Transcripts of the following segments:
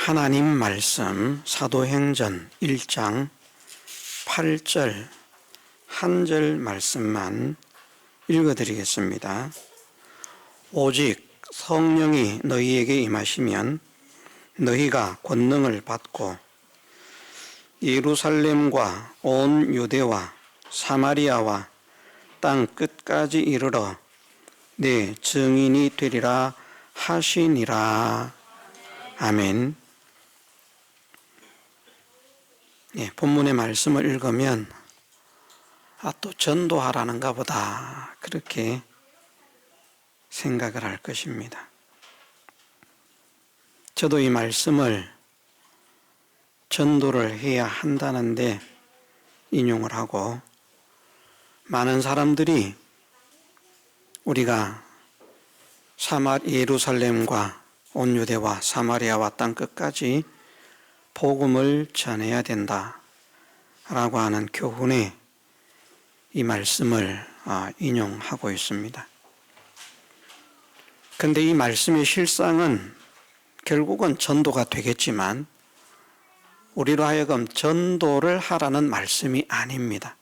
하나님 말씀 사도행전 1장 8절 한 절 말씀만 읽어드리겠습니다. 오직 성령이 너희에게 임하시면 너희가 권능을 받고 예루살렘과 온 유대와 사마리아와 땅 끝까지 이르러 내 증인이 되리라 하시니라. 아멘. 본문의 말씀을 읽으면 또 전도하라는가 보다 그렇게 생각을 할 것입니다. 저도 이 말씀을 전도를 해야 한다는데 인용을 하고, 많은 사람들이 우리가 예루살렘과 온 유대와 사마리아와 땅 끝까지 복음을 전해야 된다라고 하는 교훈에 이 말씀을 인용하고 있습니다. 그런데 이 말씀의 실상은 결국은 전도가 되겠지만 우리로 하여금 전도를 하라는 말씀이 아닙니다.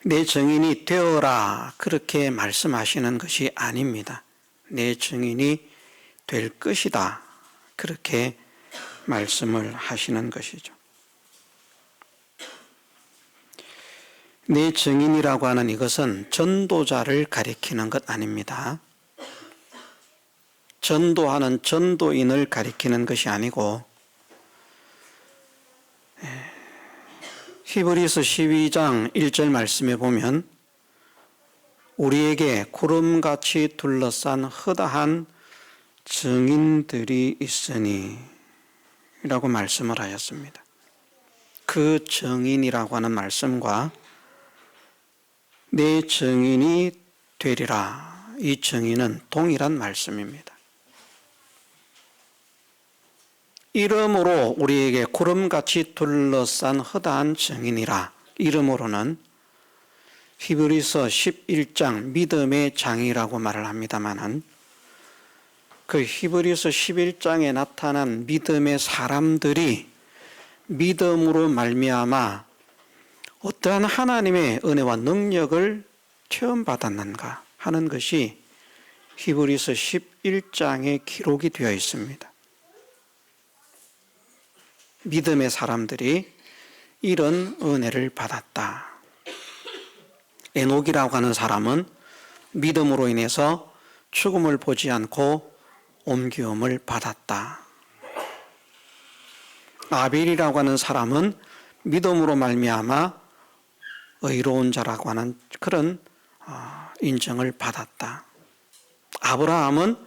내 증인이 되어라 그렇게 말씀하시는 것이 아닙니다. 내 증인이 될 것이다 그렇게 말씀을 하시는 것이죠. 내 증인이라고 하는 이것은 전도자를 가리키는 것 아닙니다. 전도하는 전도인을 가리키는 것이 아니고, 히브리서 12장 1절 말씀에 보면 우리에게 구름같이 둘러싼 허다한 증인들이 있으니 라고 말씀을 하였습니다. 그 증인이라고 하는 말씀과 내 증인이 되리라, 이 증인은 동일한 말씀입니다. 이름으로 우리에게 구름같이 둘러싼 허다한 증인이라, 이름으로는 히브리서 11장 믿음의 장이라고 말을 합니다마는 그 히브리서 11장에 나타난 믿음의 사람들이 믿음으로 말미암아 어떠한 하나님의 은혜와 능력을 체험받았는가 하는 것이 히브리서 11장에 기록이 되어 있습니다. 믿음의 사람들이 이런 은혜를 받았다. 에녹이라고 하는 사람은 믿음으로 인해서 죽음을 보지 않고 옮기움을 받았다. 아벨이라고 하는 사람은 믿음으로 말미암아 의로운 자라고 하는 그런 인정을 받았다. 아브라함은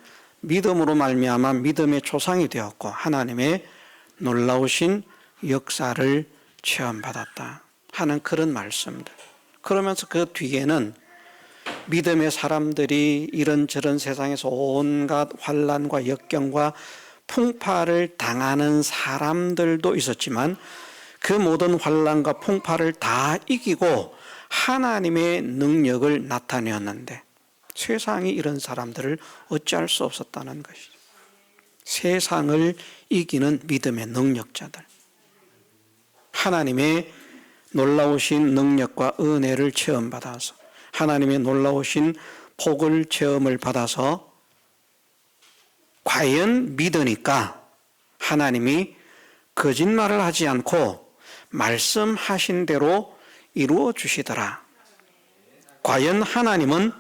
믿음으로 말미암아 믿음의 조상이 되었고 하나님의 놀라우신 역사를 체험받았다 하는 그런 말씀들. 그러면서 그 뒤에는 믿음의 사람들이 이런저런 세상에서 온갖 환난과 역경과 풍파를 당하는 사람들도 있었지만 그 모든 환난과 풍파를 다 이기고 하나님의 능력을 나타내었는데 세상이 이런 사람들을 어찌할 수 없었다는 것이죠. 세상을 이기는 믿음의 능력자들, 하나님의 놀라우신 능력과 은혜를 체험받아서 하나님의 놀라우신 복을 체험을 받아서 과연 믿으니까 하나님이 거짓말을 하지 않고 말씀하신 대로 이루어 주시더라. 과연 하나님은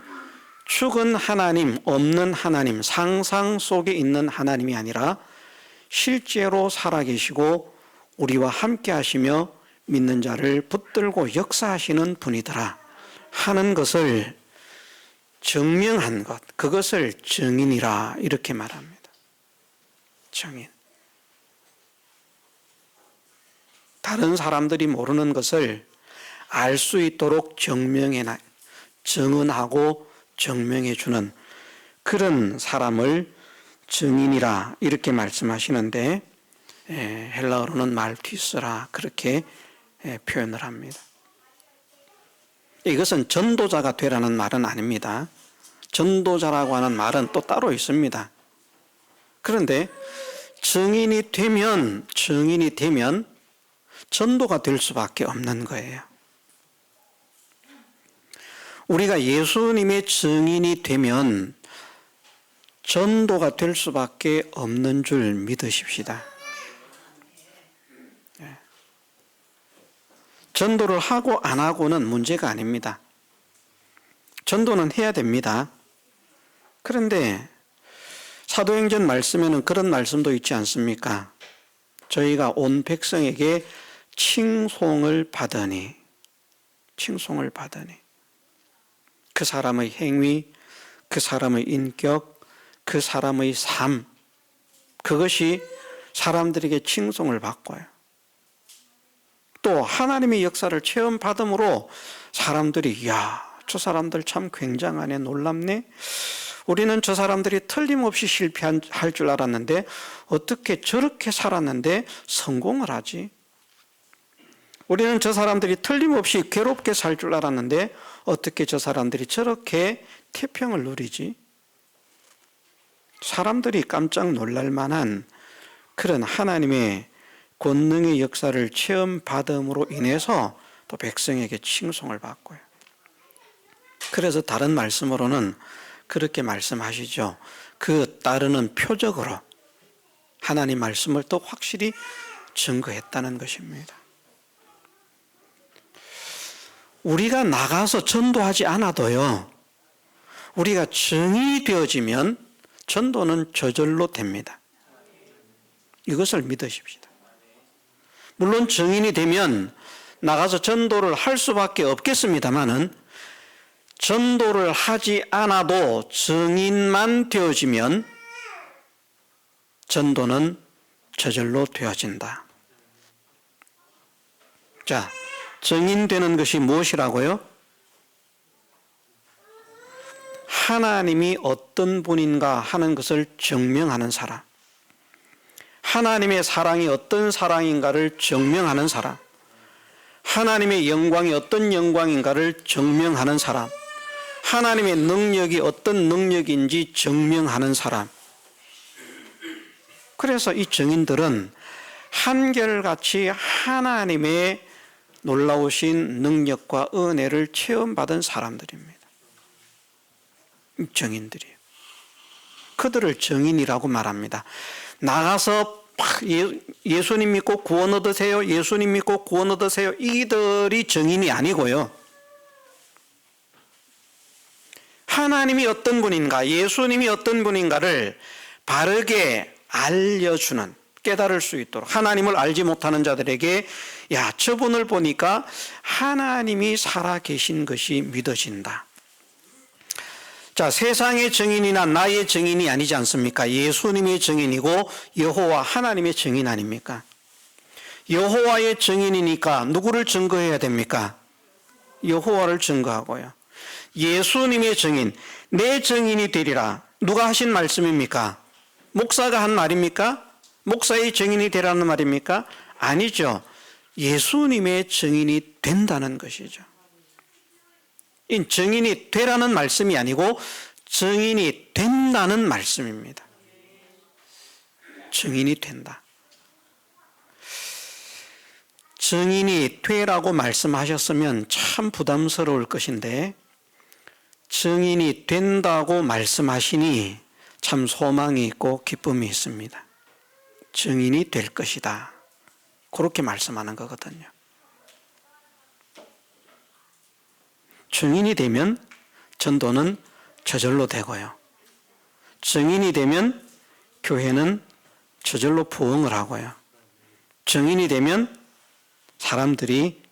죽은 하나님, 없는 하나님, 상상 속에 있는 하나님이 아니라 실제로 살아계시고 우리와 함께 하시며 믿는 자를 붙들고 역사하시는 분이더라 하는 것을 증명한 것, 그것을 증인이라 이렇게 말합니다. 증인. 다른 사람들이 모르는 것을 알 수 있도록 증언하고 증명해 주는 그런 사람을 증인이라 이렇게 말씀하시는데, 헬라어로는 말티스라 그렇게 표현을 합니다. 이것은 전도자가 되라는 말은 아닙니다. 전도자라고 하는 말은 또 따로 있습니다. 그런데 증인이 되면 전도가 될 수밖에 없는 거예요. 우리가 예수님의 증인이 되면 전도가 될 수밖에 없는 줄 믿으십시다. 전도를 하고 안 하고는 문제가 아닙니다. 전도는 해야 됩니다. 그런데 사도행전 말씀에는 그런 말씀도 있지 않습니까? 저희가 온 백성에게 칭송을 받으니 그 사람의 행위, 그 사람의 인격, 그 사람의 삶, 그것이 사람들에게 칭송을 받고요. 또 하나님의 역사를 체험받음으로 사람들이 저 사람들 참 굉장하네, 놀랍네. 우리는 저 사람들이 틀림없이 실패할 줄 알았는데 어떻게 저렇게 살았는데 성공을 하지? 우리는 저 사람들이 틀림없이 괴롭게 살 줄 알았는데 어떻게 저 사람들이 저렇게 태평을 누리지? 사람들이 깜짝 놀랄 만한 그런 하나님의 권능의 역사를 체험받음으로 인해서 또 백성에게 칭송을 받고요. 그래서 다른 말씀으로는 그렇게 말씀하시죠. 그 따르는 표적으로 하나님 말씀을 또 확실히 증거했다는 것입니다. 우리가 나가서 전도하지 않아도요, 우리가 증인이 되어지면 전도는 저절로 됩니다. 이것을 믿으십시다. 물론 증인이 되면 나가서 전도를 할 수밖에 없겠습니다만은 전도를 하지 않아도 증인만 되어지면 전도는 저절로 되어진다. 자, 증인되는 것이 무엇이라고요? 하나님이 어떤 분인가 하는 것을 증명하는 사람, 하나님의 사랑이 어떤 사랑인가를 증명하는 사람, 하나님의 영광이 어떤 영광인가를 증명하는 사람, 하나님의 능력이 어떤 능력인지 증명하는 사람. 그래서 이 증인들은 한결같이 하나님의 놀라우신 능력과 은혜를 체험받은 사람들입니다. 증인들이에요. 그들을 증인이라고 말합니다. 나가서 예수님 믿고 구원 얻으세요, 예수님 믿고 구원 얻으세요, 이들이 증인이 아니고요, 하나님이 어떤 분인가, 예수님이 어떤 분인가를 바르게 알려주는, 깨달을 수 있도록, 하나님을 알지 못하는 자들에게 저분을 보니까 하나님이 살아계신 것이 믿어진다. 자, 세상의 증인이나 나의 증인이 아니지 않습니까? 예수님의 증인이고 여호와 하나님의 증인 아닙니까? 여호와의 증인이니까 누구를 증거해야 됩니까? 여호와를 증거하고요. 예수님의 증인, 내 증인이 되리라. 누가 하신 말씀입니까? 목사가 한 말입니까? 목사의 증인이 되라는 말입니까? 아니죠. 예수님의 증인이 된다는 것이죠. 이 증인이 되라는 말씀이 아니고 증인이 된다는 말씀입니다. 증인이 된다. 증인이 되라고 말씀하셨으면 참 부담스러울 것인데 증인이 된다고 말씀하시니 참 소망이 있고 기쁨이 있습니다. 증인이 될 것이다. 그렇게 말씀하는 거거든요. 증인이 되면 전도는 저절로 되고요. 증인이 되면 교회는 저절로 부흥을 하고요. 증인이 되면 사람들이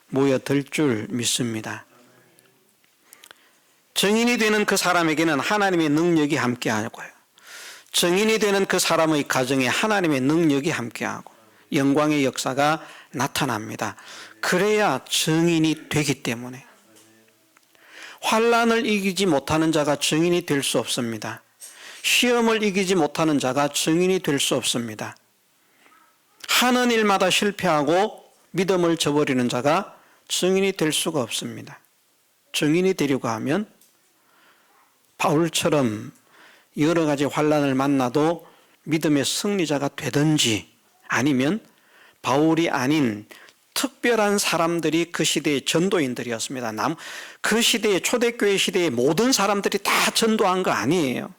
모여들 줄 믿습니다. 증인이 되는 그 사람에게는 하나님의 능력이 함께하고요. 증인이 되는 그 사람의 가정에 하나님의 능력이 함께하고 영광의 역사가 나타납니다. 그래야 증인이 되기 때문에. 환난을 이기지 못하는 자가 증인이 될 수 없습니다. 시험을 이기지 못하는 자가 증인이 될 수 없습니다. 하는 일마다 실패하고 믿음을 저버리는 자가 증인이 될 수가 없습니다. 증인이 되려고 하면 바울처럼 여러 가지 환난을 만나도 믿음의 승리자가 되든지, 아니면 바울이 아닌 특별한 사람들이 그 시대의 전도인들이었습니다. 그 시대의 초대교회 시대의 모든 사람들이 다 전도한 거 아니에요.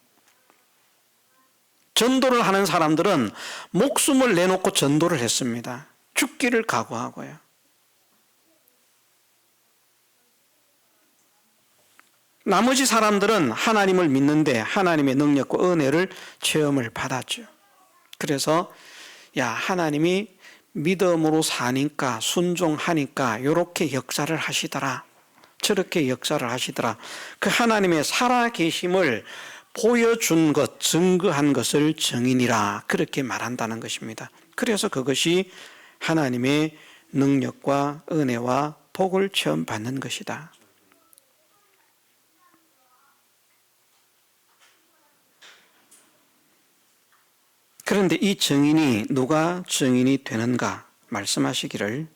전도를 하는 사람들은 목숨을 내놓고 전도를 했습니다. 죽기를 각오하고요. 나머지 사람들은 하나님을 믿는데 하나님의 능력과 은혜를 체험을 받았죠. 그래서 하나님이 믿음으로 사니까, 순종하니까 이렇게 역사를 하시더라, 저렇게 역사를 하시더라, 그 하나님의 살아계심을 보여준 것, 증거한 것을 증인이라, 그렇게 말한다는 것입니다. 그래서 그것이 하나님의 능력과 은혜와 복을 체험받는 것이다. 그런데 이 증인이 누가 증인이 되는가 말씀하시기를,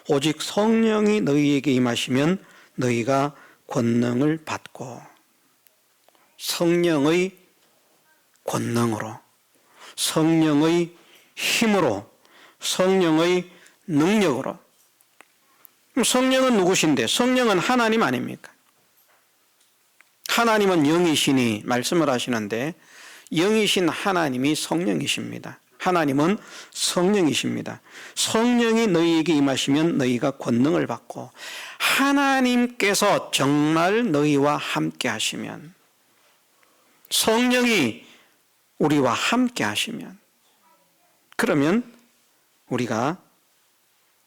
오직 성령이 너희에게 임하시면 너희가 권능을 받고, 성령의 권능으로, 성령의 힘으로, 성령의 능력으로. 성령은 누구신데? 성령은 하나님 아닙니까? 하나님은 영이시니 말씀을 하시는데, 영이신 하나님이 성령이십니다. 하나님은 성령이십니다. 성령이 너희에게 임하시면 너희가 권능을 받고, 하나님께서 정말 너희와 함께 하시면, 성령이 우리와 함께 하시면, 그러면 우리가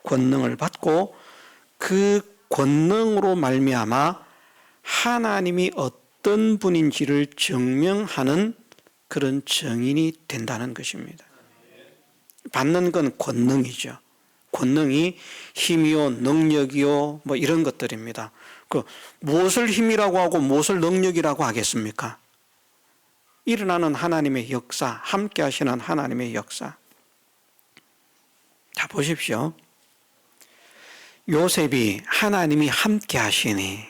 권능을 받고 그 권능으로 말미암아 하나님이 어떤 분인지를 증명하는 그런 증인이 된다는 것입니다. 받는 건 권능이죠. 권능이 힘이요, 능력이요, 이런 것들입니다. 무엇을 힘이라고 하고 무엇을 능력이라고 하겠습니까? 일어나는 하나님의 역사, 함께 하시는 하나님의 역사. 자, 보십시오. 요셉이 하나님이 함께 하시니,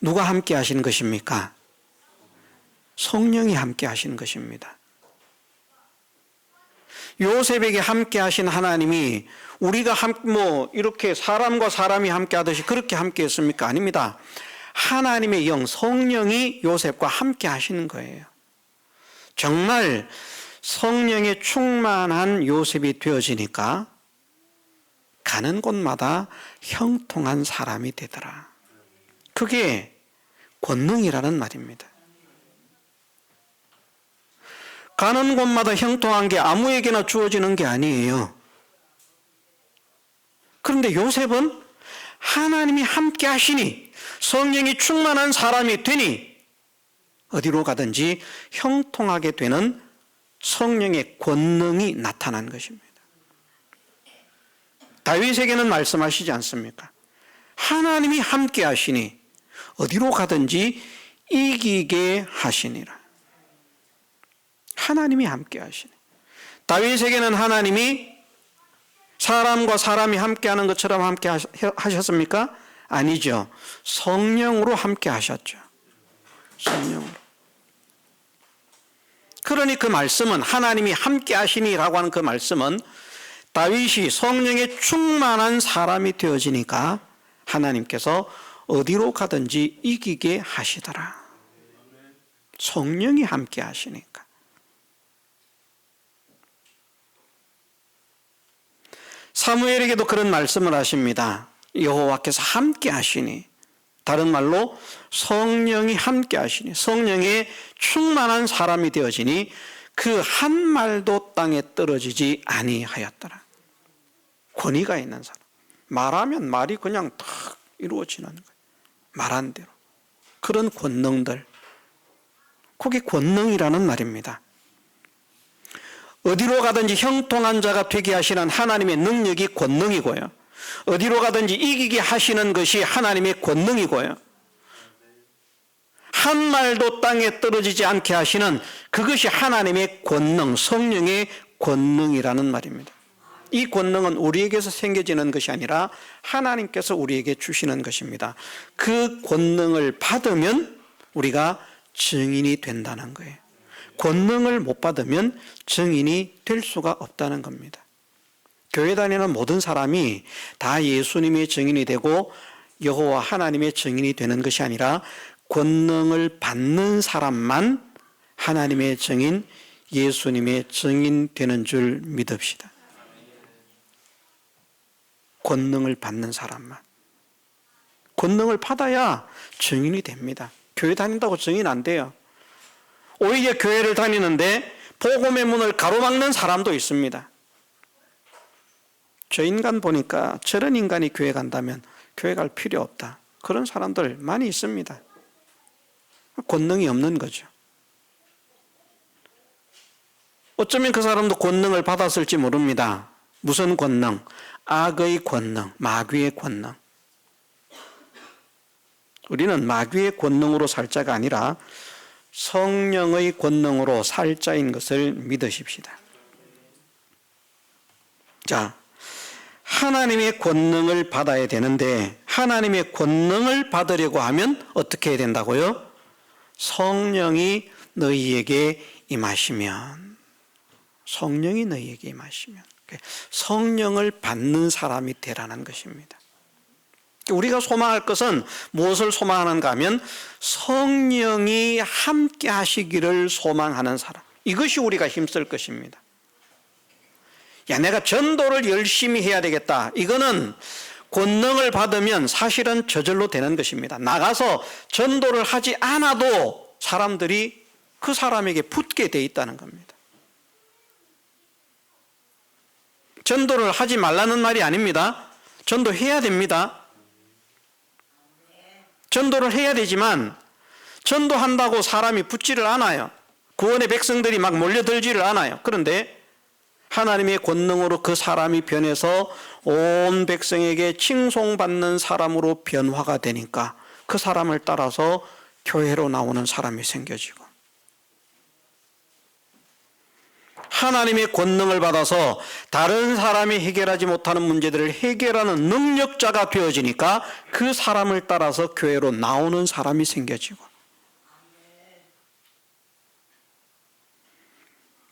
누가 함께 하신 것입니까? 성령이 함께 하신 것입니다. 요셉에게 함께 하신 하나님이 우리가 이렇게 사람과 사람이 함께 하듯이 그렇게 함께 했습니까? 아닙니다. 하나님의 영, 성령이 요셉과 함께 하시는 거예요. 정말 성령에 충만한 요셉이 되어지니까 가는 곳마다 형통한 사람이 되더라. 그게 권능이라는 말입니다. 가는 곳마다 형통한 게 아무에게나 주어지는 게 아니에요. 그런데 요셉은 하나님이 함께 하시니, 성령이 충만한 사람이 되니 어디로 가든지 형통하게 되는 성령의 권능이 나타난 것입니다. 다윗에게는 말씀하시지 않습니까? 하나님이 함께 하시니 어디로 가든지 이기게 하시니라. 하나님이 함께 하시니. 다윗에게는 하나님이 사람과 사람이 함께하는 것처럼 함께 하셨습니까? 아니죠. 성령으로 함께 하셨죠. 성령으로. 그러니 그 말씀은, 하나님이 함께 하시니라고 하는 그 말씀은 다윗이 성령에 충만한 사람이 되어지니까 하나님께서 어디로 가든지 이기게 하시더라. 성령이 함께 하시니까. 사무엘에게도 그런 말씀을 하십니다. 여호와께서 함께 하시니, 다른 말로 성령이 함께 하시니, 성령에 충만한 사람이 되어지니 그 한 말도 땅에 떨어지지 아니하였더라. 권위가 있는 사람. 말하면 말이 그냥 탁 이루어지는 거예요. 말한 대로. 그런 권능들. 그게 권능이라는 말입니다. 어디로 가든지 형통한 자가 되게 하시는 하나님의 능력이 권능이고요. 어디로 가든지 이기게 하시는 것이 하나님의 권능이고요. 한 말도 땅에 떨어지지 않게 하시는 그것이 하나님의 권능, 성령의 권능이라는 말입니다. 이 권능은 우리에게서 생겨지는 것이 아니라 하나님께서 우리에게 주시는 것입니다. 그 권능을 받으면 우리가 증인이 된다는 거예요. 권능을 못 받으면 증인이 될 수가 없다는 겁니다. 교회 다니는 모든 사람이 다 예수님의 증인이 되고 여호와 하나님의 증인이 되는 것이 아니라 권능을 받는 사람만 하나님의 증인, 예수님의 증인 되는 줄 믿읍시다. 권능을 받는 사람만. 권능을 받아야 증인이 됩니다. 교회 다닌다고 증인 안 돼요. 오히려 교회를 다니는데 복음의 문을 가로막는 사람도 있습니다. 저 인간 보니까 저런 인간이 교회 간다면 교회 갈 필요 없다. 그런 사람들 많이 있습니다. 권능이 없는 거죠. 어쩌면 그 사람도 권능을 받았을지 모릅니다. 무슨 권능? 악의 권능, 마귀의 권능. 우리는 마귀의 권능으로 살 자가 아니라 성령의 권능으로 살 자인 것을 믿으십시다. 자, 하나님의 권능을 받아야 되는데 하나님의 권능을 받으려고 하면 어떻게 해야 된다고요? 성령이 너희에게 임하시면, 성령이 너희에게 임하시면, 성령을 받는 사람이 되라는 것입니다. 우리가 소망할 것은 무엇을 소망하는가 하면 성령이 함께 하시기를 소망하는 사람, 이것이 우리가 힘쓸 것입니다. 야, 내가 전도를 열심히 해야 되겠다. 이거는 권능을 받으면 사실은 저절로 되는 것입니다. 나가서 전도를 하지 않아도 사람들이 그 사람에게 붙게 돼 있다는 겁니다. 전도를 하지 말라는 말이 아닙니다. 전도해야 됩니다. 전도를 해야 되지만 전도한다고 사람이 붙지를 않아요. 구원의 백성들이 막 몰려들지를 않아요. 그런데 하나님의 권능으로 그 사람이 변해서 온 백성에게 칭송받는 사람으로 변화가 되니까 그 사람을 따라서 교회로 나오는 사람이 생겨지고, 하나님의 권능을 받아서 다른 사람이 해결하지 못하는 문제들을 해결하는 능력자가 되어지니까 그 사람을 따라서 교회로 나오는 사람이 생겨지고,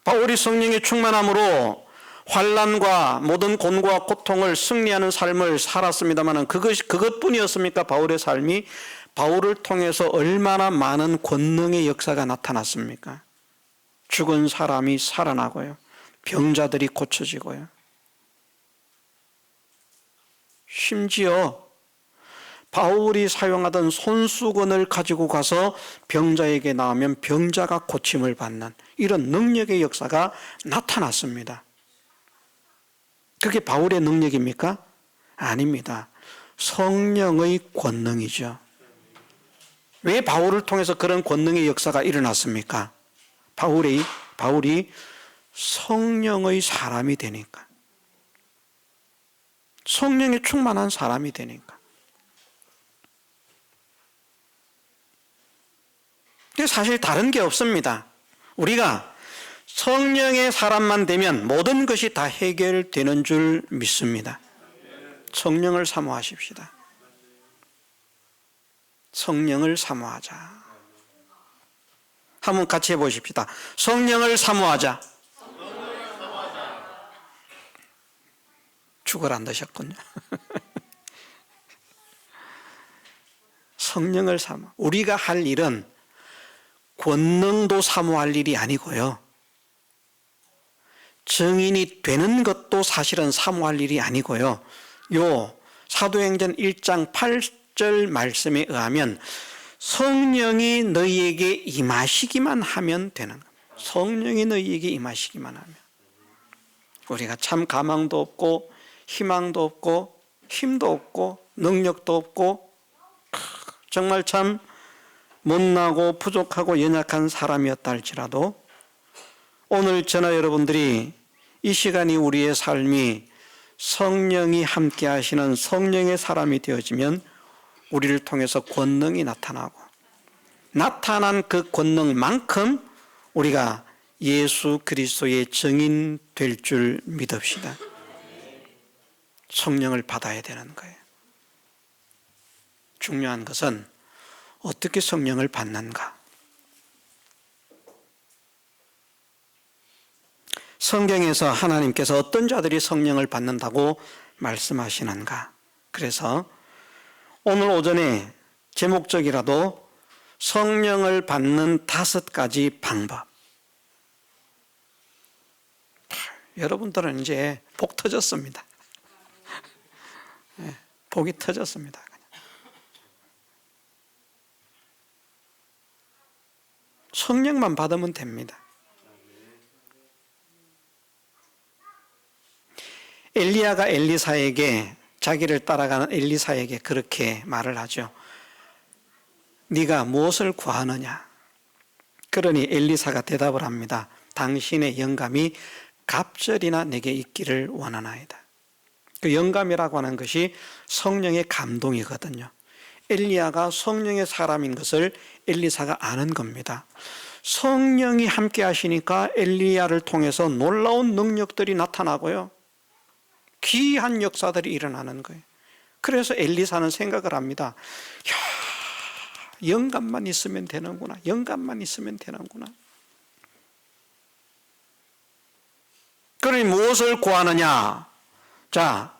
바울이 성령의 충만함으로 환난과 모든 곤고와 고통을 승리하는 삶을 살았습니다만 그것뿐이었습니까? 바울의 삶이 바울을 통해서 얼마나 많은 권능의 역사가 나타났습니까? 죽은 사람이 살아나고요, 병자들이 고쳐지고요, 심지어 바울이 사용하던 손수건을 가지고 가서 병자에게 나오면 병자가 고침을 받는 이런 능력의 역사가 나타났습니다. 그게 바울의 능력입니까? 아닙니다. 성령의 권능이죠. 왜 바울을 통해서 그런 권능의 역사가 일어났습니까? 바울이 성령의 사람이 되니까, 성령에 충만한 사람이 되니까. 사실 다른 게 없습니다. 우리가 성령의 사람만 되면 모든 것이 다 해결되는 줄 믿습니다. 성령을 사모하십시다. 성령을 사모하자. 한번 같이 해보십시다. 성령을 사모하자. 죽을 안 드셨군요. 성령을 사모. 우리가 할 일은 권능도 사모할 일이 아니고요, 증인이 되는 것도 사실은 사모할 일이 아니고요, 요 사도행전 1장 8절 말씀에 의하면 성령이 너희에게 임하시기만 하면 되는 겁니다. 성령이 너희에게 임하시기만 하면. 우리가 참 가망도 없고 희망도 없고 힘도 없고 능력도 없고 정말 참 못나고 부족하고 연약한 사람이었다 할지라도 오늘 저나 여러분들이 이 시간이 우리의 삶이 성령이 함께 하시는 성령의 사람이 되어지면 우리를 통해서 권능이 나타나고, 나타난 그 권능만큼 우리가 예수 그리스도의 증인 될 줄 믿읍시다. 성령을 받아야 되는 거예요. 중요한 것은 어떻게 성령을 받는가? 성경에서 하나님께서 어떤 자들이 성령을 받는다고 말씀하시는가? 그래서 오늘 오전에 제목적이라도 성령을 받는 5가지 방법. 여러분들은 이제 복 터졌습니다. 복이 터졌습니다. 성령만 받으면 됩니다. 엘리야가 엘리사에게, 자기를 따라가는 엘리사에게 그렇게 말을 하죠. 네가 무엇을 구하느냐? 그러니 엘리사가 대답을 합니다. 당신의 영감이 갑절이나 내게 있기를 원하나이다. 그 영감이라고 하는 것이 성령의 감동이거든요. 엘리야가 성령의 사람인 것을 엘리사가 아는 겁니다. 성령이 함께 하시니까 엘리야를 통해서 놀라운 능력들이 나타나고요. 귀한 역사들이 일어나는 거예요. 그래서 엘리사는 생각을 합니다. 야, 영감만 있으면 되는구나. 영감만 있으면 되는구나. 그러니 무엇을 구하느냐? 자,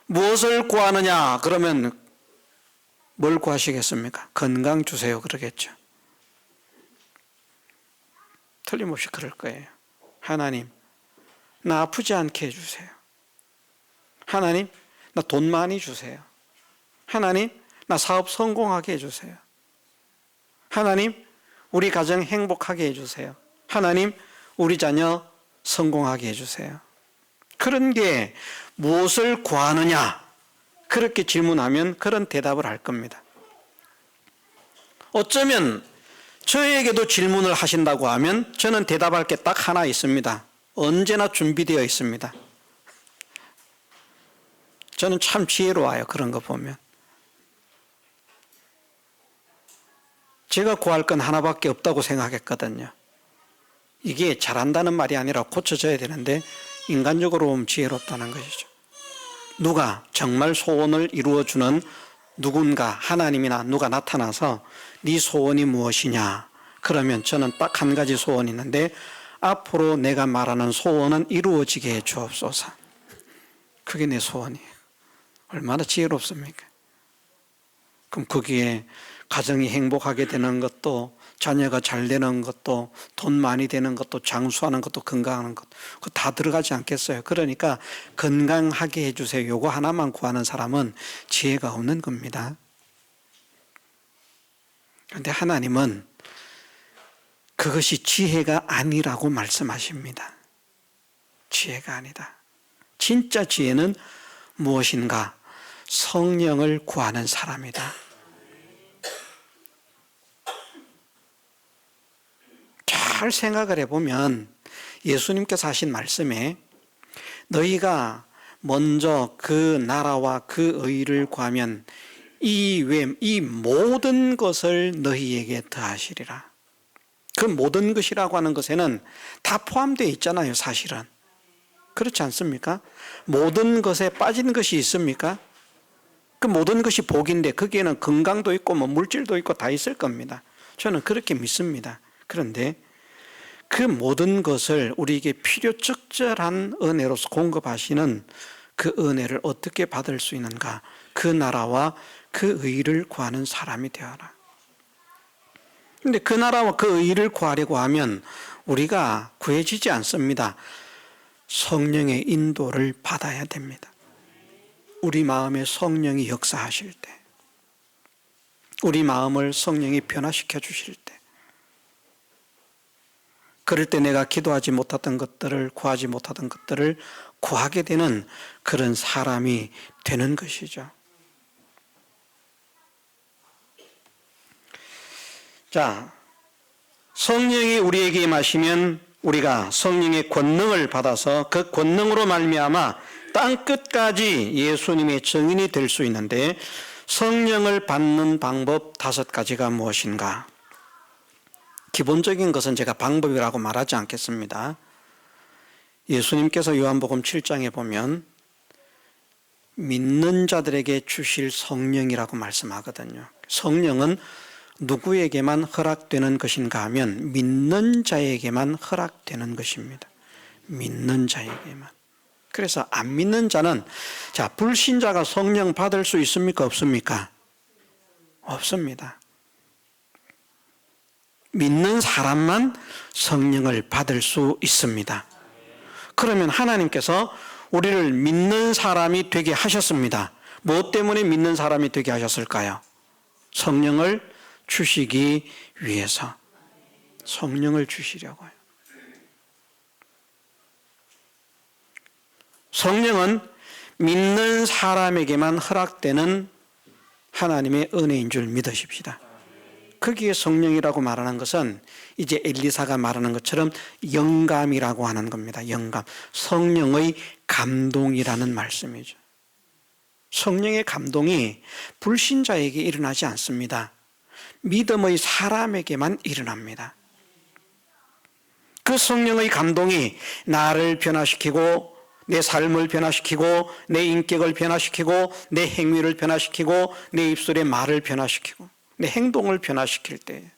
무엇을 구하느냐? 그러면 뭘 구하시겠습니까? 건강 주세요 그러겠죠. 틀림없이 그럴 거예요. 하나님, 나 아프지 않게 해주세요. 하나님, 나 돈 많이 주세요. 하나님, 나 사업 성공하게 해주세요. 하나님, 우리 가정 행복하게 해주세요. 하나님, 우리 자녀 성공하게 해주세요. 그런 게 무엇을 구하느냐? 그렇게 질문하면 그런 대답을 할 겁니다. 어쩌면 저에게도 질문을 하신다고 하면 저는 대답할 게 딱 하나 있습니다. 언제나 준비되어 있습니다. 저는 참 지혜로워요. 그런 거 보면. 제가 구할 건 하나밖에 없다고 생각했거든요. 이게 잘한다는 말이 아니라 고쳐져야 되는데 인간적으로 보면 지혜롭다는 것이죠. 누가 정말 소원을 이루어주는 누군가, 하나님이나 누가 나타나서 네 소원이 무엇이냐? 그러면 저는 딱 한 가지 소원이 있는데 앞으로 내가 말하는 소원은 이루어지게 해 주옵소서. 그게 내 소원이에요. 얼마나 지혜롭습니까? 그럼 거기에 가정이 행복하게 되는 것도, 자녀가 잘 되는 것도, 돈 많이 되는 것도, 장수하는 것도, 건강하는 것도, 그거 다 들어가지 않겠어요? 그러니까 건강하게 해주세요. 요거 하나만 구하는 사람은 지혜가 없는 겁니다. 그런데 하나님은 그것이 지혜가 아니라고 말씀하십니다. 지혜가 아니다. 진짜 지혜는 무엇인가? 성령을 구하는 사람이다. 잘 생각을 해보면 예수님께서 하신 말씀에 너희가 먼저 그 나라와 그 의를 구하면 이 모든 것을 너희에게 더하시리라. 그 모든 것이라고 하는 것에는 다 포함되어 있잖아요, 사실은. 그렇지 않습니까? 모든 것에 빠진 것이 있습니까? 그 모든 것이 복인데 거기에는 건강도 있고 뭐 물질도 있고 다 있을 겁니다. 저는 그렇게 믿습니다. 그런데 그 모든 것을 우리에게 필요적절한 은혜로서 공급하시는 그 은혜를 어떻게 받을 수 있는가? 그 나라와 그 의를 구하는 사람이 되어라. 그런데 그 나라와 그 의를 구하려고 하면 우리가 구해지지 않습니다. 성령의 인도를 받아야 됩니다. 우리 마음에 성령이 역사하실 때, 우리 마음을 성령이 변화시켜 주실 때, 그럴 때 내가 기도하지 못했던 것들을, 구하지 못하던 것들을 구하게 되는 그런 사람이 되는 것이죠. 자, 성령이 우리에게 임하시면 우리가 성령의 권능을 받아서 그 권능으로 말미암아 땅 끝까지 예수님의 증인이 될 수 있는데 성령을 받는 방법 5가지가 무엇인가? 기본적인 것은 제가 방법이라고 말하지 않겠습니다. 예수님께서 요한복음 7장에 보면 믿는 자들에게 주실 성령이라고 말씀하거든요. 성령은 누구에게만 허락되는 것인가 하면 믿는 자에게만 허락되는 것입니다. 믿는 자에게만. 그래서 안 믿는 자는, 자, 불신자가 성령 받을 수 있습니까? 없습니까? 없습니다. 믿는 사람만 성령을 받을 수 있습니다. 그러면 하나님께서 우리를 믿는 사람이 되게 하셨습니다. 무엇 때문에 믿는 사람이 되게 하셨을까요? 성령을 주시기 위해서. 성령을 주시려고요. 성령은 믿는 사람에게만 허락되는 하나님의 은혜인 줄 믿으십시다. 거기에 성령이라고 말하는 것은 이제 엘리사가 말하는 것처럼 영감이라고 하는 겁니다. 영감. 성령의 감동이라는 말씀이죠. 성령의 감동이 불신자에게 일어나지 않습니다. 믿음의 사람에게만 일어납니다. 그 성령의 감동이 나를 변화시키고 내 삶을 변화시키고 내 인격을 변화시키고 내 행위를 변화시키고 내 입술의 말을 변화시키고 내 행동을 변화시킬 때,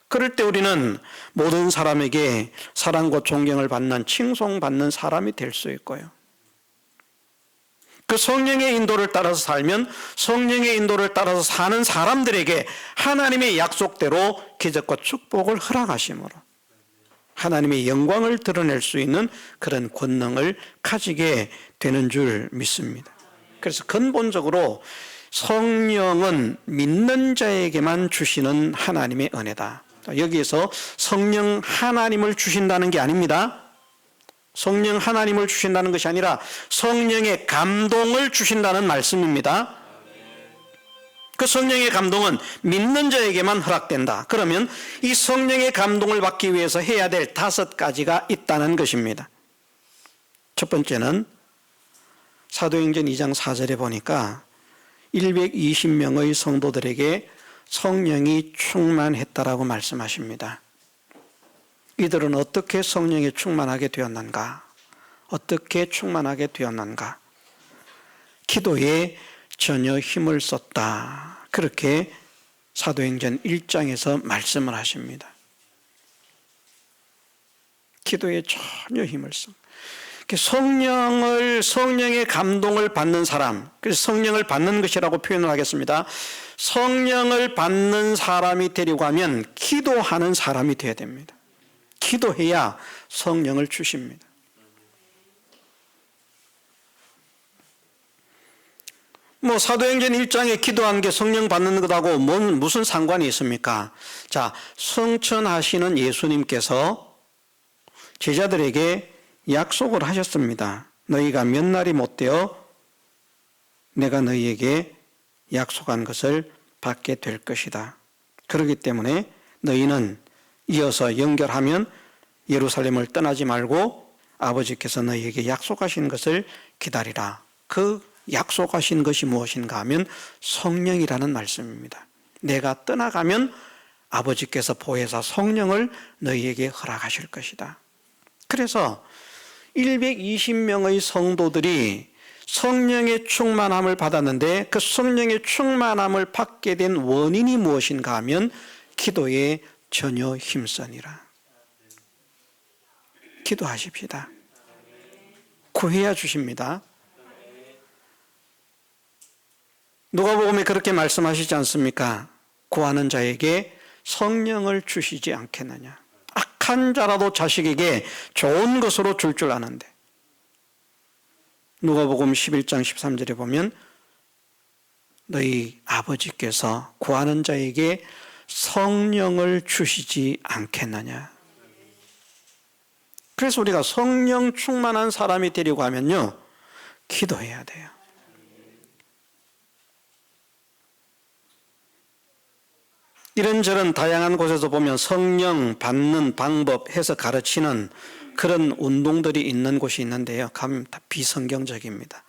그럴 때 우리는 모든 사람에게 사랑과 존경을 받는, 칭송받는 사람이 될 수 있고요. 그 성령의 인도를 따라서 살면 성령의 인도를 따라서 사는 사람들에게 하나님의 약속대로 기적과 축복을 허락하심으로 하나님의 영광을 드러낼 수 있는 그런 권능을 가지게 되는 줄 믿습니다. 그래서 근본적으로 성령은 믿는 자에게만 주시는 하나님의 은혜다. 여기에서 성령 하나님을 주신다는 게 아닙니다. 성령 하나님을 주신다는 것이 아니라 성령의 감동을 주신다는 말씀입니다. 그 성령의 감동은 믿는 자에게만 허락된다. 그러면 이 성령의 감동을 받기 위해서 해야 될 5가지가 있다는 것입니다. 첫 번째는 사도행전 2장 4절에 보니까 120명의 성도들에게 성령이 충만했다라고 말씀하십니다. 이들은 어떻게 성령에 충만하게 되었는가? 어떻게 충만하게 되었는가? 기도에 전혀 힘을 썼다. 그렇게 사도행전 1장에서 말씀을 하십니다. 기도에 전혀 힘을 써. 성령의 감동을 받는 사람, 그래서 성령을 받는 것이라고 표현을 하겠습니다. 성령을 받는 사람이 되려고 하면 기도하는 사람이 되어야 됩니다. 기도해야 성령을 주십니다. 사도행전 1장에 기도한 게 성령 받는 것하고 무슨 상관이 있습니까? 자, 성천하시는 예수님께서 제자들에게 약속을 하셨습니다. 너희가 몇 날이 못되어 내가 너희에게 약속한 것을 받게 될 것이다. 그렇기 때문에 너희는 이어서 연결하면 예루살렘을 떠나지 말고 아버지께서 너희에게 약속하신 것을 기다리라. 그 약속하신 것이 무엇인가 하면 성령이라는 말씀입니다. 내가 떠나가면 아버지께서 보혜사 성령을 너희에게 허락하실 것이다. 그래서 120명의 성도들이 성령의 충만함을 받았는데 그 성령의 충만함을 받게 된 원인이 무엇인가 하면 기도에 전혀 힘쓰니라. 기도하십시다. 구해야 주십니다. 누가복음에 그렇게 말씀하시지 않습니까? 구하는 자에게 성령을 주시지 않겠느냐. 악한 자라도 자식에게 좋은 것으로 줄 아는데, 누가복음 11장 13절에 보면 너희 아버지께서 구하는 자에게 성령을 주시지 않겠느냐. 그래서 우리가 성령 충만한 사람이 되려고 하면요, 기도해야 돼요. 이런저런 다양한 곳에서 보면 성령 받는 방법 해서 가르치는 그런 운동들이 있는 곳이 있는데요, 가면 다 비성경적입니다.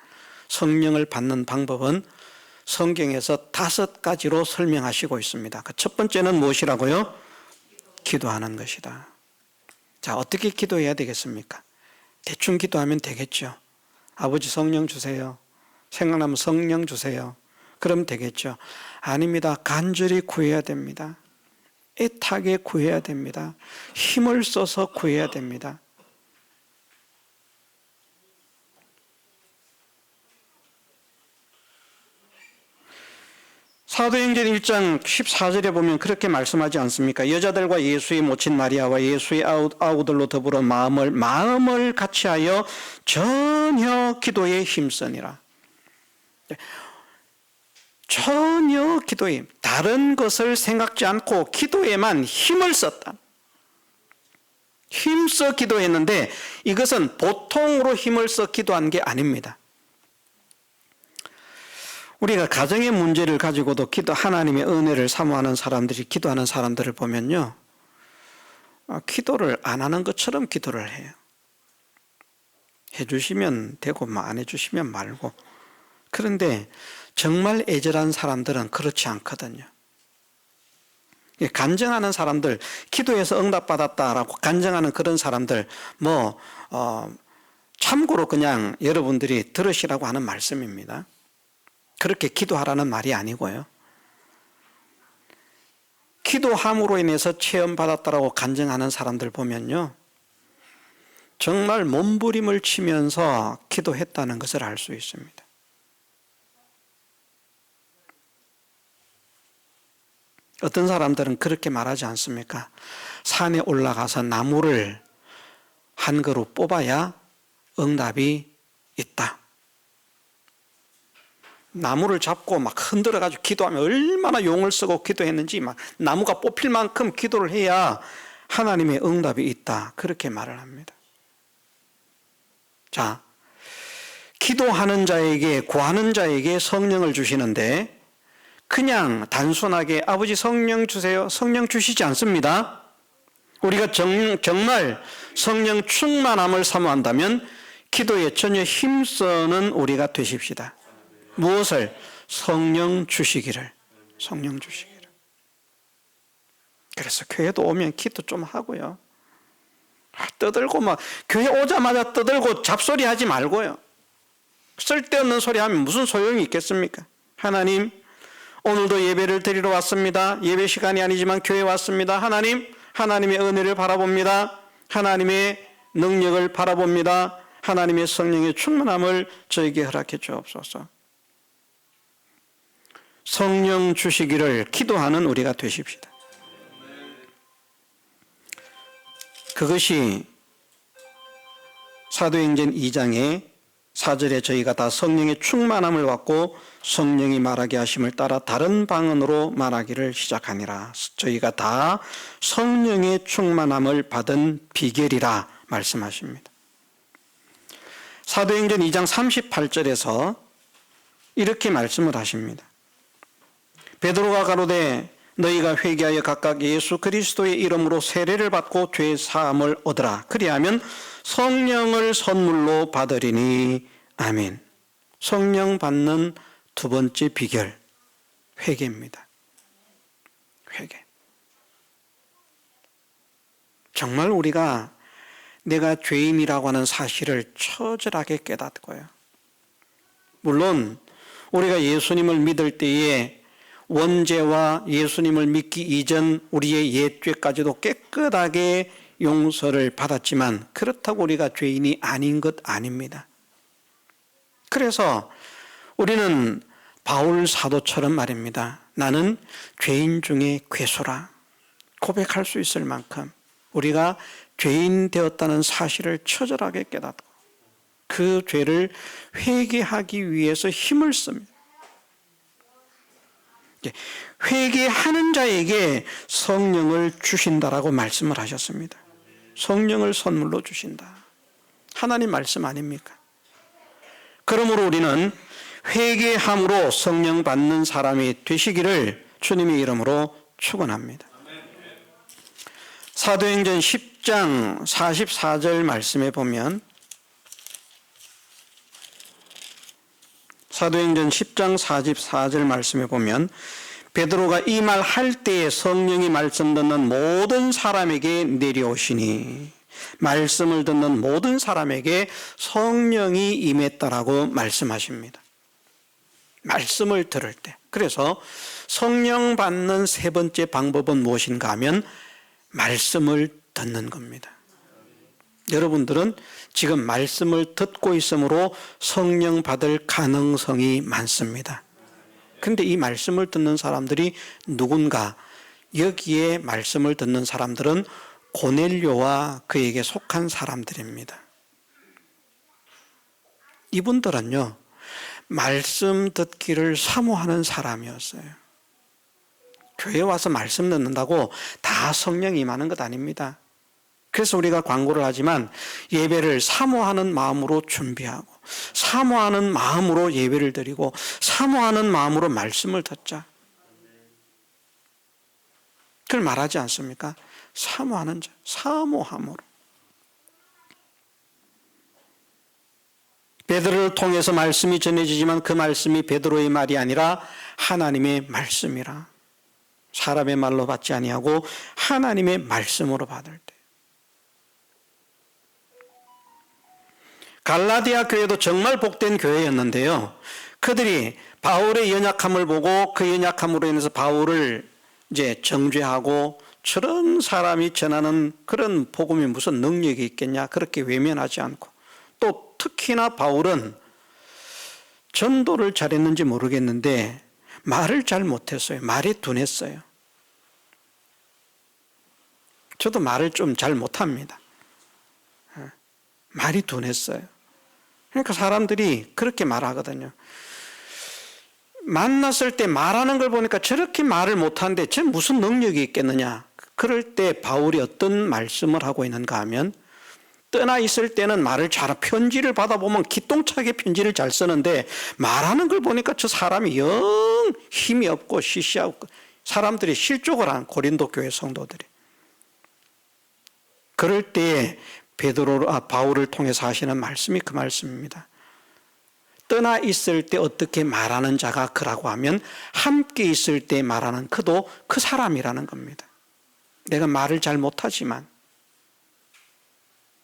성령을 받는 방법은 성경에서 5가지로 설명하시고 있습니다. 그 첫 번째는 무엇이라고요? 기도하는 것이다. 자, 어떻게 기도해야 되겠습니까? 대충 기도하면 되겠죠. 아버지 성령 주세요. 생각나면 성령 주세요. 그럼 되겠죠? 아닙니다. 간절히 구해야 됩니다. 애타게 구해야 됩니다. 힘을 써서 구해야 됩니다. 사도행전 1장 14절에 보면 그렇게 말씀하지 않습니까? 여자들과 예수의 모친 마리아와 예수의 아우들로 더불어 마음을 같이하여 전혀 기도에 힘쓰니라. 전혀 기도에, 다른 것을 생각지 않고 기도에만 힘을 썼다. 힘써 기도했는데 이것은 보통으로 힘을 써 기도한 게 아닙니다. 우리가 가정의 문제를 가지고도 하나님의 은혜를 사모하는 사람들이 기도하는 사람들을 보면요, 기도를 안 하는 것처럼 기도를 해요. 해주시면 되고 안 해주시면 말고. 그런데 정말 애절한 사람들은 그렇지 않거든요. 간증하는 사람들, 기도해서 응답받았다라고 간증하는 그런 사람들, 참고로 그냥 여러분들이 들으시라고 하는 말씀입니다. 그렇게 기도하라는 말이 아니고요. 기도함으로 인해서 체험받았다라고 간증하는 사람들 보면요, 정말 몸부림을 치면서 기도했다는 것을 알 수 있습니다. 어떤 사람들은 그렇게 말하지 않습니까? 산에 올라가서 나무를 한 그루 뽑아야 응답이 있다. 나무를 잡고 막 흔들어가지고 기도하면 얼마나 용을 쓰고 기도했는지 막 나무가 뽑힐 만큼 기도를 해야 하나님의 응답이 있다. 그렇게 말을 합니다. 자, 기도하는 자에게, 구하는 자에게 성령을 주시는데 그냥 단순하게 아버지 성령 주세요, 성령 주시지 않습니다. 우리가 정말 성령 충만함을 사모한다면 기도에 전혀 힘쓰는 우리가 되십시다. 무엇을? 성령 주시기를. 성령 주시기를. 그래서 교회도 오면 기도 좀 하고요. 떠들고 교회 오자마자 떠들고 잡소리 하지 말고요. 쓸데없는 소리 하면 무슨 소용이 있겠습니까? 하나님, 오늘도 예배를 드리러 왔습니다. 예배 시간이 아니지만 교회에 왔습니다. 하나님, 하나님의 은혜를 바라봅니다. 하나님의 능력을 바라봅니다. 하나님의 성령의 충만함을 저에게 허락해 주옵소서. 성령 주시기를 기도하는 우리가 되십시다. 그것이 사도행전 2장의 4절에 저희가 다 성령의 충만함을 받고 성령이 말하게 하심을 따라 다른 방언으로 말하기를 시작하니라. 저희가 다 성령의 충만함을 받은 비결이라 말씀하십니다. 사도행전 2장 38절에서 이렇게 말씀을 하십니다. 베드로가 가로되 너희가 회개하여 각각 예수 그리스도의 이름으로 세례를 받고 죄 사함을 얻으라. 그리하면 성령을 선물로 받으리니. 아멘. 성령 받는 두 번째 비결, 회개입니다. 회개. 정말 우리가 내가 죄인이라고 하는 사실을 처절하게 깨닫고요. 물론 우리가 예수님을 믿을 때에 원죄와 예수님을 믿기 이전 우리의 옛죄까지도 깨끗하게 용서를 받았지만 그렇다고 우리가 죄인이 아닌 것 아닙니다. 그래서 우리는 바울 사도처럼 말입니다. 나는 죄인 중에 괴수라 고백할 수 있을 만큼 우리가 죄인 되었다는 사실을 처절하게 깨닫고 그 죄를 회개하기 위해서 힘을 씁니다. 회개하는 자에게 성령을 주신다라고 말씀을 하셨습니다. 성령을 선물로 주신다. 하나님 말씀 아닙니까? 그러므로 우리는 회개함으로 성령 받는 사람이 되시기를 주님의 이름으로 축원합니다. 사도행전 10장 44절 말씀에 보면 사도행전 10장 44절 말씀에 보면 베드로가 이 말 할 때에 성령이 말씀 듣는 모든 사람에게 내려오시니 말씀을 듣는 모든 사람에게 성령이 임했다라고 말씀하십니다. 말씀을 들을 때. 그래서 성령 받는 세 번째 방법은 무엇인가 하면 말씀을 듣는 겁니다. 여러분들은 지금 말씀을 듣고 있으므로 성령 받을 가능성이 많습니다. 그런데 이 말씀을 듣는 사람들이 누군가? 여기에 말씀을 듣는 사람들은 고넬료와 그에게 속한 사람들입니다. 이분들은요, 말씀 듣기를 사모하는 사람이었어요. 교회 와서 말씀 듣는다고 다 성령이 임하는 것 아닙니다. 그래서 우리가 광고를 하지만 예배를 사모하는 마음으로 준비하고, 사모하는 마음으로 예배를 드리고, 사모하는 마음으로 말씀을 듣자. 그걸 말하지 않습니까? 사모하는 자, 사모함으로. 베드로를 통해서 말씀이 전해지지만 그 말씀이 베드로의 말이 아니라 하나님의 말씀이라. 사람의 말로 받지 아니하고 하나님의 말씀으로 받을 때. 갈라디아 교회도 정말 복된 교회였는데요. 그들이 바울의 연약함을 보고 그 연약함으로 인해서 바울을 이제 정죄하고, 저런 사람이 전하는 그런 복음이 무슨 능력이 있겠냐, 그렇게 외면하지 않고, 또 특히나 바울은 전도를 잘했는지 모르겠는데 말을 잘 못했어요. 말이 둔했어요. 저도 말을 좀 잘 못합니다. 말이 둔했어요. 그러니까 사람들이 그렇게 말하거든요. 만났을 때 말하는 걸 보니까 저렇게 말을 못하는데 쟤 무슨 능력이 있겠느냐. 그럴 때 바울이 어떤 말씀을 하고 있는가 하면, 떠나 있을 때는 말을 잘, 편지를 받아보면 기똥차게 편지를 잘 쓰는데 말하는 걸 보니까 저 사람이 영 힘이 없고 시시하고, 사람들이 실족을 한 고린도 교회 성도들이. 그럴 때에 바울을 통해서 하시는 말씀이 그 말씀입니다. 떠나 있을 때 어떻게 말하는 자가 그라고 하면 함께 있을 때 말하는 그도 그 사람이라는 겁니다. 내가 말을 잘 못하지만,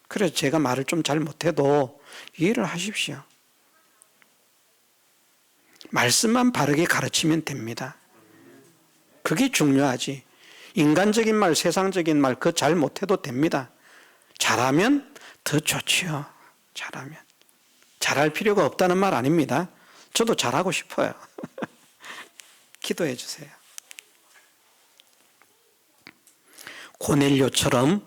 그래서 제가 말을 좀 잘 못해도 이해를 하십시오. 말씀만 바르게 가르치면 됩니다. 그게 중요하지. 인간적인 말, 세상적인 말 그거 잘 못해도 됩니다. 잘하면 더 좋지요. 잘하면. 잘할 필요가 없다는 말 아닙니다. 저도 잘하고 싶어요. 기도해 주세요. 고넬료처럼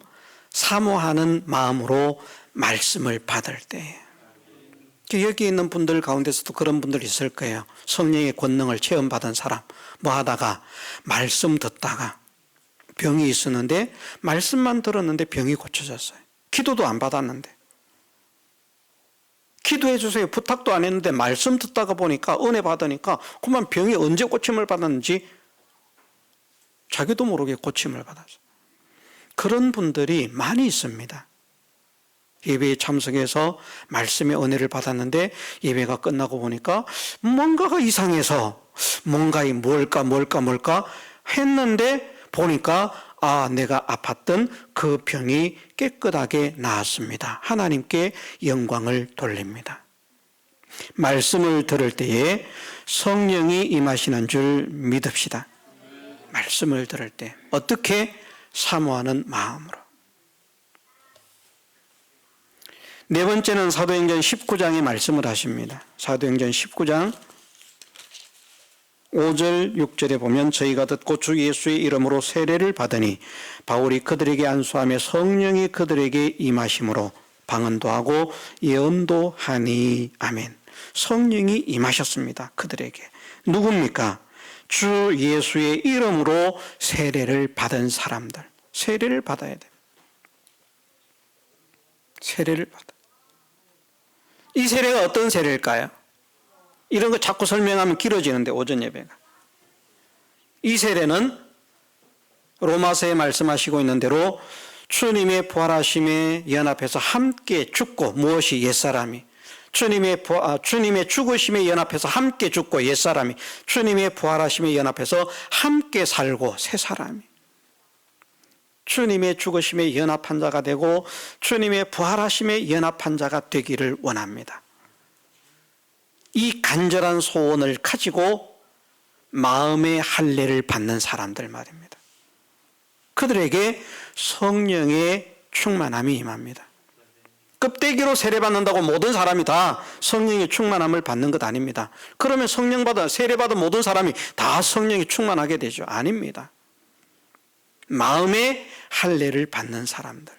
사모하는 마음으로 말씀을 받을 때, 여기 있는 분들 가운데서도 그런 분들 있을 거예요. 성령의 권능을 체험받은 사람, 뭐 하다가 말씀 듣다가 병이 있었는데 말씀만 들었는데 병이 고쳐졌어요. 기도도 안 받았는데. 기도해 주세요 부탁도 안 했는데 말씀 듣다가 보니까, 은혜 받으니까 그만 병이 언제 고침을 받았는지 자기도 모르게 고침을 받았어요. 그런 분들이 많이 있습니다. 예배에 참석해서 말씀의 은혜를 받았는데 예배가 끝나고 보니까 뭔가가 이상해서, 뭔가이 뭘까 했는데 보니까 내가 아팠던 그 병이 깨끗하게 나았습니다. 하나님께 영광을 돌립니다. 말씀을 들을 때에 성령이 임하시는 줄 믿읍시다. 말씀을 들을 때 어떻게? 사모하는 마음으로. 네 번째는 사도행전 19장의 말씀을 하십니다. 사도행전 19장 5절 6절에 보면, 저희가 듣고 주 예수의 이름으로 세례를 받으니 바울이 그들에게 안수하며 성령이 그들에게 임하심으로 방언도 하고 예언도 하니. 아멘. 성령이 임하셨습니다. 그들에게. 누굽니까? 주 예수의 이름으로 세례를 받은 사람들. 세례를 받아야 돼. 세례를 받아. 이 세례가 어떤 세례일까요? 이런 거 자꾸 설명하면 길어지는데, 오전 예배가. 이 세례는 로마서에 말씀하시고 있는 대로 주님의 부활하심에 연합해서 함께 죽고, 무엇이? 옛사람이. 주님의 죽으심에 연합해서 함께 죽고, 옛사람이. 주님의 부활하심에 연합해서 함께 살고, 새사람이. 주님의 죽으심에 연합한 자가 되고 주님의 부활하심에 연합한 자가 되기를 원합니다. 이 간절한 소원을 가지고 마음의 할례를 받는 사람들 말입니다. 그들에게 성령의 충만함이 임합니다. 껍데기로 세례받는다고 모든 사람이 다 성령의 충만함을 받는 것 아닙니다. 그러면 세례받은 모든 사람이 다 성령이 충만하게 되죠? 아닙니다. 마음의 할례를 받는 사람들.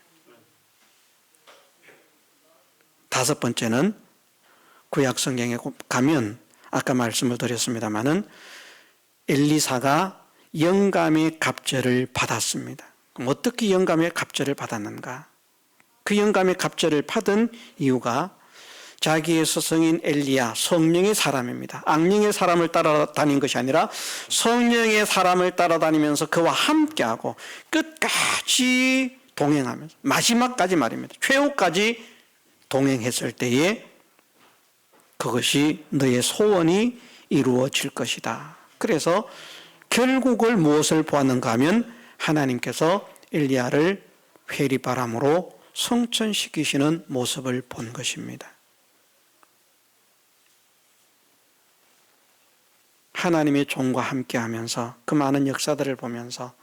다섯 번째는 구약 성경에 가면 아까 말씀을 드렸습니다마는 엘리사가 영감의 갑절을 받았습니다. 그럼 어떻게 영감의 갑절을 받았는가? 그 영감의 갑절을 받은 이유가 자기의 스승인 엘리야, 성령의 사람입니다. 악령의 사람을 따라다닌 것이 아니라 성령의 사람을 따라다니면서 그와 함께하고 끝까지 동행하면서 마지막까지 말입니다. 최후까지 동행했을 때에 그것이 너의 소원이 이루어질 것이다. 그래서 결국을 무엇을 보았는가 하면 하나님께서 엘리야를 회리바람으로 성천시키시는 모습을 본 것입니다. 하나님의 종과 함께하면서 그 많은 역사들을 보면서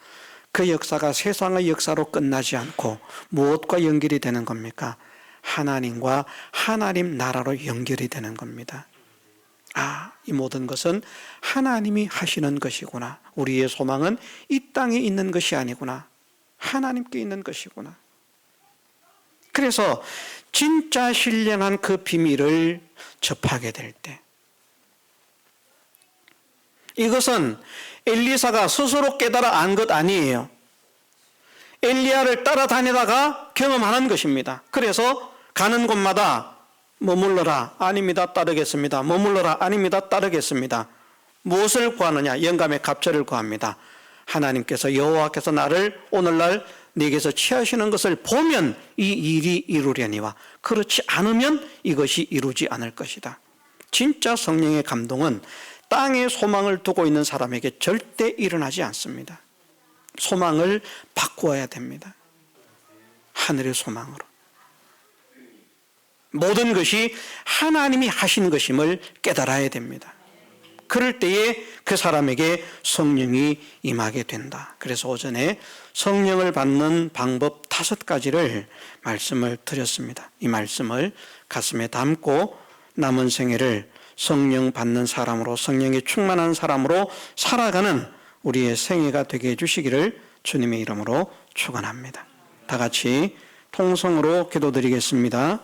그 역사가 세상의 역사로 끝나지 않고 무엇과 연결이 되는 겁니까? 하나님과 하나님 나라로 연결이 되는 겁니다. 이 모든 것은 하나님이 하시는 것이구나. 우리의 소망은 이 땅에 있는 것이 아니구나. 하나님께 있는 것이구나. 그래서 진짜 신령한 그 비밀을 접하게 될 때, 이것은 엘리사가 스스로 깨달아 안 것 아니에요. 엘리야를 따라다니다가 경험하는 것입니다. 그래서 가는 곳마다 머물러라, 아닙니다, 따르겠습니다. 머물러라, 아닙니다, 따르겠습니다. 무엇을 구하느냐? 영감의 갑절을 구합니다. 하나님께서, 여호와께서 나를 오늘날 네게서 취하시는 것을 보면 이 일이 이루려니와 그렇지 않으면 이것이 이루지 않을 것이다. 진짜 성령의 감동은 땅에 소망을 두고 있는 사람에게 절대 일어나지 않습니다. 소망을 바꾸어야 됩니다. 하늘의 소망으로. 모든 것이 하나님이 하신 것임을 깨달아야 됩니다. 그럴 때에 그 사람에게 성령이 임하게 된다. 그래서 오전에 성령을 받는 방법 5가지를 말씀을 드렸습니다. 이 말씀을 가슴에 담고 남은 생애를 성령 받는 사람으로, 성령이 충만한 사람으로 살아가는 우리의 생애가 되게 해주시기를 주님의 이름으로 축원합니다. 다 같이 통성으로 기도드리겠습니다.